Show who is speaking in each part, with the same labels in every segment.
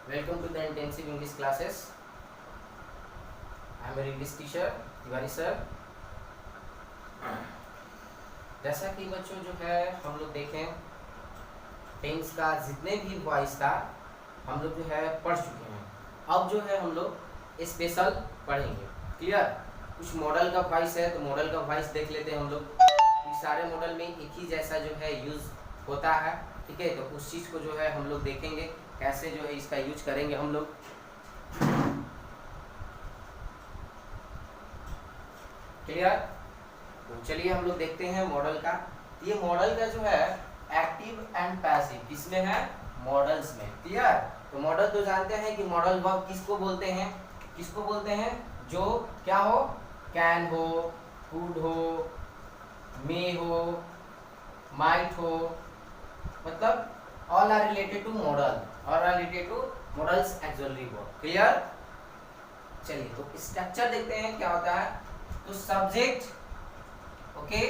Speaker 1: Welcome to the intensive English classes. I am your English teacher Tiwari sir. जैसा कि बच्चों जो है हम लोग देखें टेंस का जितने भी वॉइस था हम लोग जो है पढ़ चुके हैं। अब जो है हम लोग स्पेशल पढ़ेंगे। क्लियर? कुछ मॉडल का वॉइस है तो मॉडल का वॉइस देख लेते हैं हम लोग। इस सारे मॉडल में एक ही जैसा जो है यूज होता है, ठीक है? तो उस चीज़ को जो है हम लोग देखेंगे कैसे जो है इसका यूज करेंगे हम लोग। क्लियर? तो चलिए हम लोग देखते हैं मॉडल का। ये मॉडल का जो है एक्टिव एंड पैसिव किसमें है? मॉडल्स में। क्लियर? तो मॉडल तो जानते हैं कि मॉडल वर्ब किसको बोलते हैं? किसको बोलते हैं? जो क्या हो, कैन हो, कुड हो, मे हो, माइट हो, मतलब all are related to model, all are related to models actually verb. Clear? चलिए तो स्ट्रक्चर देखते हैं क्या होता है। तो subject, okay,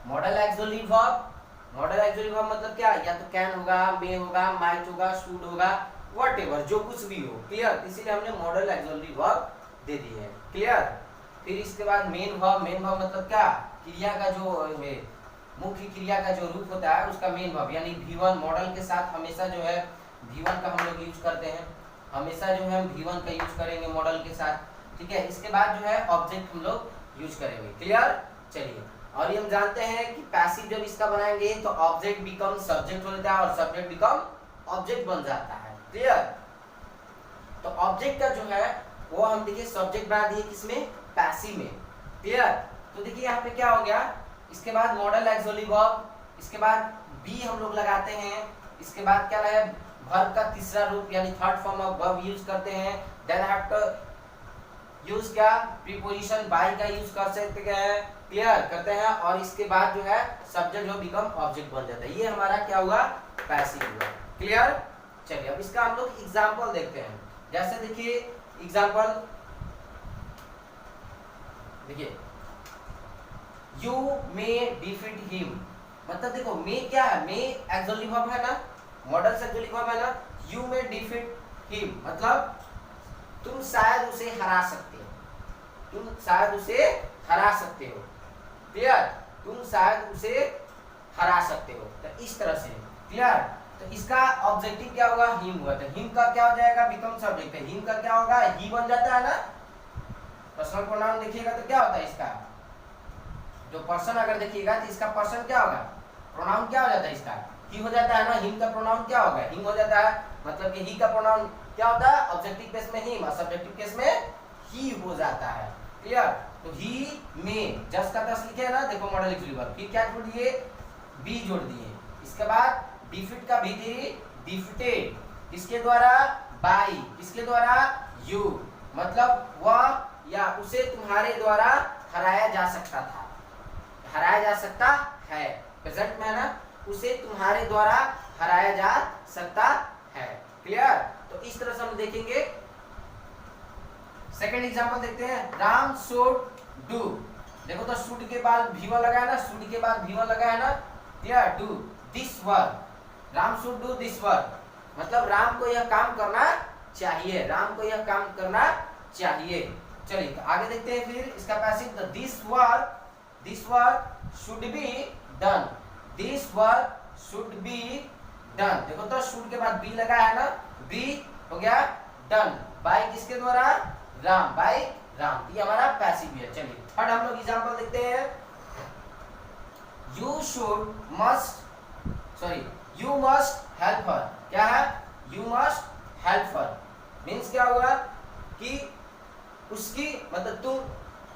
Speaker 1: model actually verb. Model actually verb मतलब क्या? या तो कैन होगा, मे होगा, माइट होगा, शुड होगा, व्हाटएवर, जो कुछ भी हो। क्लियर? इसीलिए हमने मॉडल एक्सुअली वर्ब दे दी है। क्लियर? फिर इसके बाद मेन वर्ब। मेन वर्ब मतलब क्या? क्रिया का जो मुख्य क्रिया का जो रूप होता है उसका मेन वर्ब, यानी V1 मॉडल के साथ हमेशा जो है V1 का हम लोग यूज करते हैं। हमेशा जो है हम V1 का यूज करेंगे मॉडल के साथ, ठीक है? इसके बाद जो है ऑब्जेक्ट हम लोग यूज करेंगे। क्लियर? चलिए, और ये हम जानते हैं कि पैसिव जब इसका बनाएंगे तो ऑब्जेक्ट बिकम सब्जेक्ट हो जाता है और सब्जेक्ट बिकम ऑब्जेक्ट बन जाता है। क्लियर? तो ऑब्जेक्ट का जो है वो हम देखिए सब्जेक्ट बना दिए किसमें? पैसिव में। क्लियर? तो देखिए यहाँ पे क्या हो गया, इसके बाद मॉडल एक्सुअली वर्ब, इसके बाद बी हम लोग लगाते हैं, इसके बाद क्या है वर्ब का तीसरा रूप यानी third form of verb use करते हैं। देन आफ्टर यूज क्या? प्रीपोजिशन बाय का यूज कर सकते हैं। क्लियर? करते हैं और इसके बाद जो है सब्जेक्ट जो बिकम ऑब्जेक्ट बन जाता है। ये हमारा क्या हुआ? पैसिव हुआ। क्लियर? चलिए अब इसका हम लोग एग्जांपल देखते हैं। जैसे देखिए एग्जांपल देखिए, यू मे डिफीट हिम, मतलब देखो मे क्या है? मे एक्सुअली वर्ब है ना, मॉडल से एक्सुअली वर्ब है ना। यू मे डिफीट हिम मतलब तुम शायद उसे हरा सकते हो, तुम शायद उसे हरा सकते हो। क्लियर? तुम शायद उसे हरा सकते हो, तो इस तरह से। क्लियर? तो इसका ऑब्जेक्टिव क्या होगा? हिम हुआ, तो हिम का क्या हो जाएगा? बिकम सब्जेक्ट है। हिम का क्या होगा? ही बन जाता है ना। पर्सनल प्रोनाउन देखिएगा तो क्या होता है इसका? जो पर्सन अगर देखिएगा तो इसका पर्सन क्या होगा? प्रोनाउन क्या हो जाता है इसका? ही हो जाता है ना। हिम का प्रोनाउन क्या होगा? हिम हो जाता है, मतलब कि ही का प्रोनाउन क्या होता है? ऑब्जेक्टिव केस में हिम और सब्जेक्टिव केस में ही हो जाता है। क्लियर? तो ही में जस्ट का दस लिखे है ना, देखो मॉडल एक्सुअली वर्ब। फिर क्या जोड़ दिए? बी जोड़ दिए। इसके बाद डिफीट का भी डिफीटेड, किसके द्वारा? बाय, किसके द्वारा? यू, मतलब वह या उसे तुम्हारे द्वारा हराया जा सकता था, हराया जा सकता है, प्रेजेंट में है ना, उसे तुम्हारे द्वारा हराया जा सकता है। क्लियर? तो इस तरह से हम देखेंगे। सेकंड एग्जांपल देखते हैं, राम शुड डू। देखो तो शुड के बाद V1 लगा है ना, शुड के बाद V1 लगा है ना। Clear? Do this work, Ram should do this work, मतलब राम को यह काम करना चाहिए, राम को यह काम करना चाहिए। चलिए तो आगे देखते हैं फिर इसका passive. This work should be done, this work should be done। देखो तो should के बाद be लगा है ना, be हो गया done by किसके द्वारा? राम, by राम। ये हमारा पैसिव है। चलिए थर्ड हम लोग एग्जांपल देखते हैं। you must help her, क्या है? you must help her means क्या होगा कि उसकी, मतलब तुम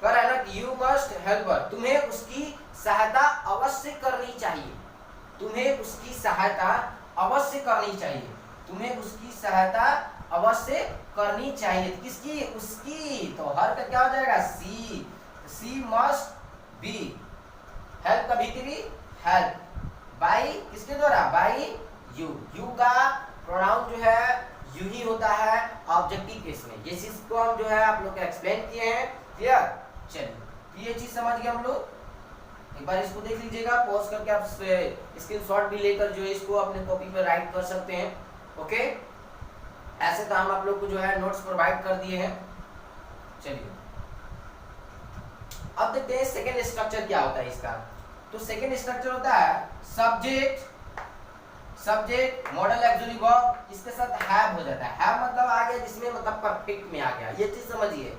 Speaker 1: कर है ना कि यू मस्ट हेल्प हर, तुम्हें उसकी सहायता अवश्य करनी चाहिए, तुम्हें उसकी सहायता अवश्य करनी चाहिए, तुम्हें उसकी सहायता अवश्य करनी चाहिए। किसकी? उसकी। तो हर का क्या हो जाएगा? सी मस्ट बी, हेल्प का भीतरी हेल्प, बाई किसके द्वारा? By you. यू का प्रोनाउन जो है यू ही होता है ऑब्जेक्टिव केस में। ये चीज को हम जो है आप लोग को एक्सप्लेन किए हैं। क्लियर? चलिए ये चीज समझ गए हम लोग। एक बार इसको देख लीजिएगा, पॉज करके आप स्क्रीनशॉट भी लेकर जो है इसको अपने कॉपी पे राइट कर सकते हैं। ओके, ऐसे तो हम आप लोग को जो है नोट्स प्रोवाइड कर दिए हैं। चलिए अब देखते हैं सेकेंड स्ट्रक्चर क्या होता है इसका। तो सेकेंड स्ट्रक्चर होता है subject, subject model actually verb, इसके साथ हैव हो जाता है। हैव मतलब आ गया जिसमें मतलब परफेक्ट में आ गया, ये चीज समझिए।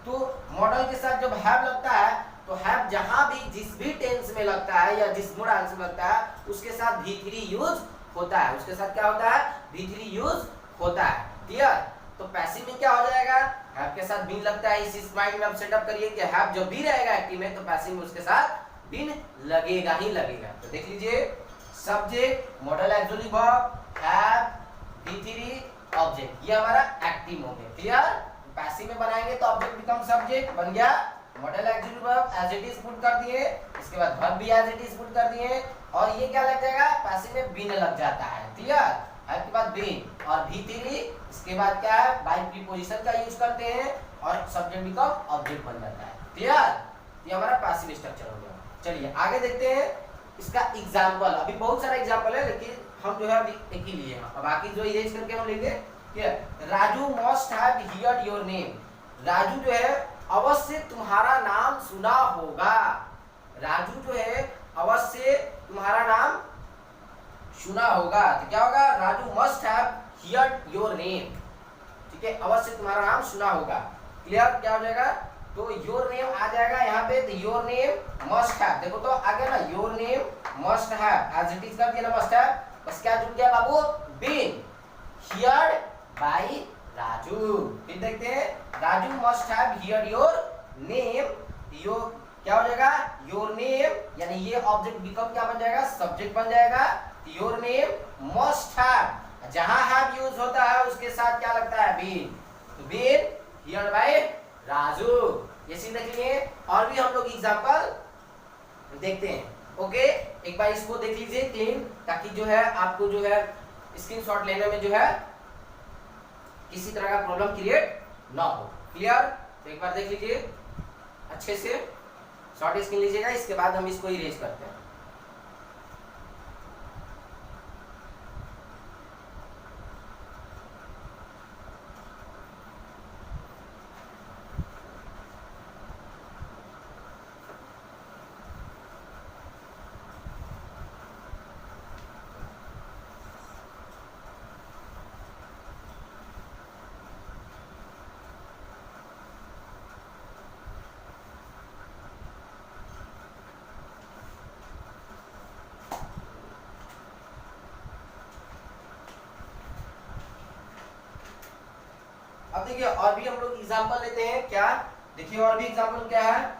Speaker 1: तो मॉडल के साथ जब हैव लगता है तो हैव जहां भी जिस भी टेंस में लगता है या जिस मोडांस में लगता है उसके साथ V3 यूज होता है। उसके साथ क्या होता है? V3 यूज होता है। क्लियर? तो पैसिव में क्या हो जाएगा? हैव के साथ बीन लगता है। इस माइंड में आप सेटअप करिए कि हैव जब भी रहेगा एक्टिव में तो पैसिव में उसके साथ बीन लगेगा ही लगेगा। तो देख लीजिए subject model actually verb have V3 object, ये हमारा एक्टिव हो गया। क्लियर? पैसिव में बनाएंगे तो ऑब्जेक्ट बिकम सब्जेक्ट बन गया, modal actually verb as it is put कर दिए, इसके बाद वर्ब भी एज इट इज पुट कर दिए और ये क्या लग जाएगा? पैसिव में बीन लग जाता है। क्लियर? हैव के बाद बीन और V3, इसके बाद क्या है? बाय प्रीपोजिशन का यूज करते हैं और सब्जेक्ट बिकम ऑब्जेक्ट बन जाता है। क्लियर? ये हमारा पैसिव स्ट्रक्चर हो गया। चलिए आगे देखते हैं इसका एग्जांपल। अभी बहुत सारा एग्जांपल है लेकिन हम जो है अभी एक ही लिए हैं, बाकी जो इरेज करके हम लेंगे। Raju must have heard your name. Raju जो है अवश्य तुम्हारा नाम सुना होगा। राजू जो है अवश्य तुम्हारा नाम सुना होगा। तो क्या होगा? Raju must have heard your name. ठीक है, अवश्य तुम्हारा नाम सुना होगा। क्लियर? क्या हो जाएगा? तो योर नेम आ जाएगा यहाँ पे, तो योर नेम मस्ट हैव, देखो तो आ गया ना, your name must have as it is कर दिया ना मस्ट हैव, बस क्या जुड़ गया बाबू? Been heard by Raju. फिर देखते हैं Raju must have heard your name. यो क्या हो जाएगा? योर नेम, यानी ये ऑब्जेक्ट बिकम क्या बन जाएगा? सब्जेक्ट बन जाएगा। योर नेम मस्ट हैव, जहां हैव यूज होता है उसके साथ क्या लगता है? बीन। तो बीन हियर्ड बाय राजू। ये चीज देख लिए। और भी हम लोग एग्जांपल देखते हैं। ओके, एक बार इसको देख लीजिए क्लीन, ताकि जो है आपको जो है स्क्रीनशॉट लेने में जो है किसी तरह का प्रॉब्लम क्रिएट ना हो। क्लियर? तो एक बार देख लीजिए अच्छे से, शॉर्ट स्क्रीन लीजिएगा, इसके बाद हम इसको इरेज करते हैं। अब देखिए और भी हम लोग एग्जांपल लेते हैं। क्या देखिए और भी एग्जांपल क्या है?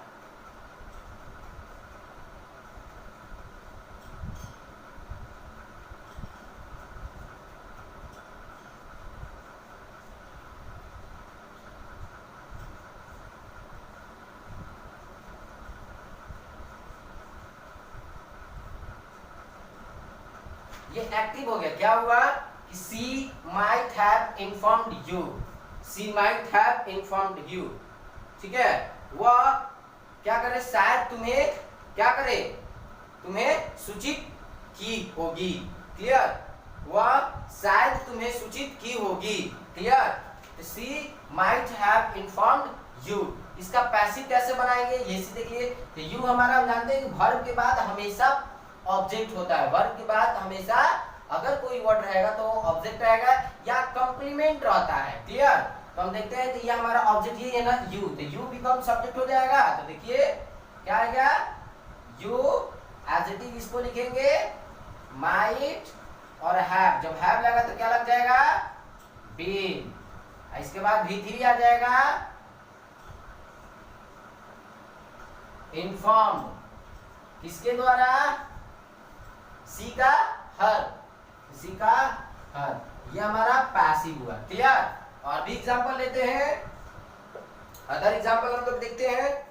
Speaker 1: ये एक्टिव हो गया। क्या हुआ कि she might have informed you, she might have informed you. ठीक है, वह क्या करे? शायद तुम्हें क्या करे? तुम्हें सूचित की होगी। क्लियर? वह शायद तुम्हें सूचित की होगी। Clear? She might have informed you. इसका पैसिव कैसे बनाएंगे ये देखिए। तो यू हमारा हम जानते हैं कि वर्ब के बाद हमेशा ऑब्जेक्ट होता है। वर्ब के बाद हमेशा अगर कोई वर्ड रहेगा तो ऑब्जेक्ट रहेगा या कंप्लीमेंट रहता है। क्लियर? तो हम देखते हैं कि ये हमारा ऑब्जेक्ट ये है ना यू, तो यू बिकम सब्जेक्ट हो जाएगा। तो देखिए क्या आएगा? यू एज इट इज इसको लिखेंगे माइट और हैव, जब हैव लगा तो क्या लग जाएगा? बीन। इसके बाद V3 आ जाएगा इन्फॉर्म, किसके द्वारा? सी का हर, सी का हर, ये हमारा पैसिव हुआ। क्लियर? और भी एग्जांपल लेते हैं, अदर एग्जांपल हम लोग देखते हैं।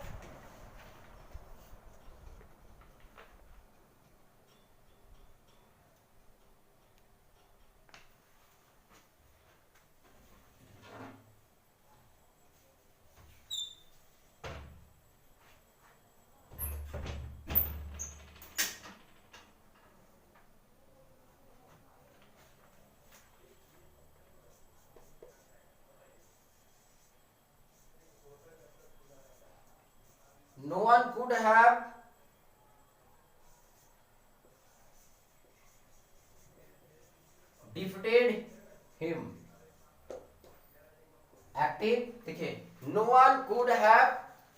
Speaker 1: one could have defeated him. Active देखिए, नो वन कुड हैव,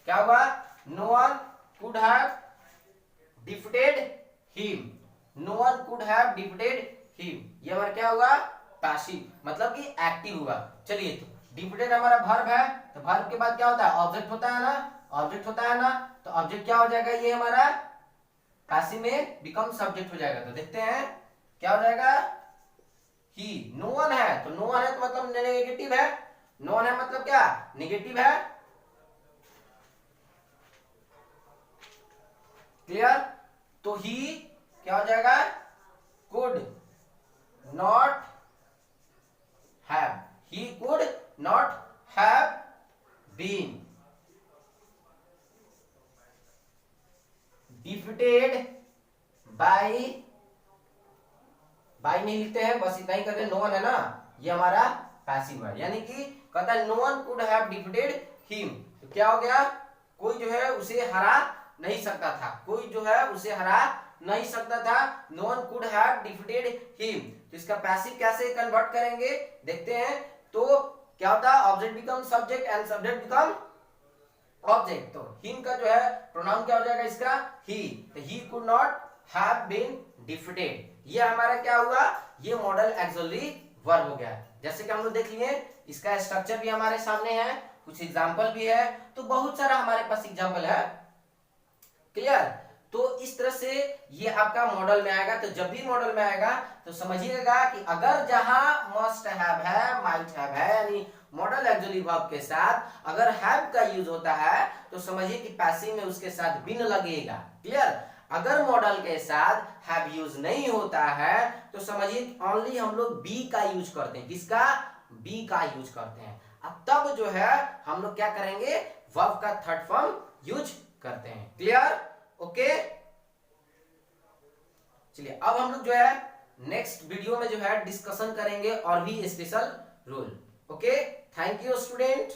Speaker 1: क्या हुआ, no one could have defeated him, no one could have defeated him, ये हमारा क्या हुआ, पैसिव, मतलब कि एक्टिव हुआ। चलिए, तो डिफीटेड हमारा वर्ब है, तो वर्ब के बाद क्या होता है, ऑब्जेक्ट होता है ना, ऑब्जेक्ट होता है ना, तो ऑब्जेक्ट क्या हो जाएगा, ये हमारा पैसिव में बिकम सब्जेक्ट हो जाएगा। तो देखते हैं क्या हो जाएगा, ही, नो वन है, तो नो वन है तो मतलब नेगेटिव है, नो वन है मतलब क्या, नेगेटिव है, क्लियर। तो ही क्या हो जाएगा, could not have, he could not have been defeated by, by नहीं लिखते हैं, बस इतना ही करते हैं, नो वन है ना, ये हमारा पैसिव है, यानी कि कहता है no one could have defeated him, तो क्या हो गया, कोई जो है उसे हरा नहीं सकता था, कोई जो है उसे हरा नहीं सकता था, no one could have defeated him. तो इसका पैसिव कैसे कन्वर्ट करेंगे देखते हैं। तो क्या होता है, object become subject and subject become object. तो हिम का जो है प्रोनाउन क्या हो जाएगा इसका, ही, तो he could not have been defeated, ये हमारा क्या हुआ, ये मॉडल एक्सुअली वर्ब हो गया। जैसे कि हम लोग देख लिए, इसका स्ट्रक्चर भी हमारे सामने है, कुछ एग्जांपल भी है, तो बहुत सारा हमारे पास एग्जांपल है, क्लियर। तो इस तरह से ये आपका मॉडल में आएगा। तो जब भी मॉडल में आएगा तो समझिएगा कि अगर जहां मस्ट हैव है, माइट हैव है, यानी मॉडल एक्सुअली वर्ब के साथ अगर हैव का यूज होता है तो समझिए कि पैसिव में उसके साथ बिन लगेगा, क्लियर। अगर मॉडल के साथ हैव यूज नहीं होता है तो समझिए ओनली हम लोग बी का यूज करते हैं, किसका, बी का यूज करते हैं। अब तब जो है हम लोग क्या करेंगे, वर्ब का थर्ड फॉर्म यूज करते हैं, क्लियर, ओके। चलिए अब हम लोग जो है नेक्स्ट वीडियो में जो है डिस्कशन करेंगे और भी special rule, okay. Thank you student.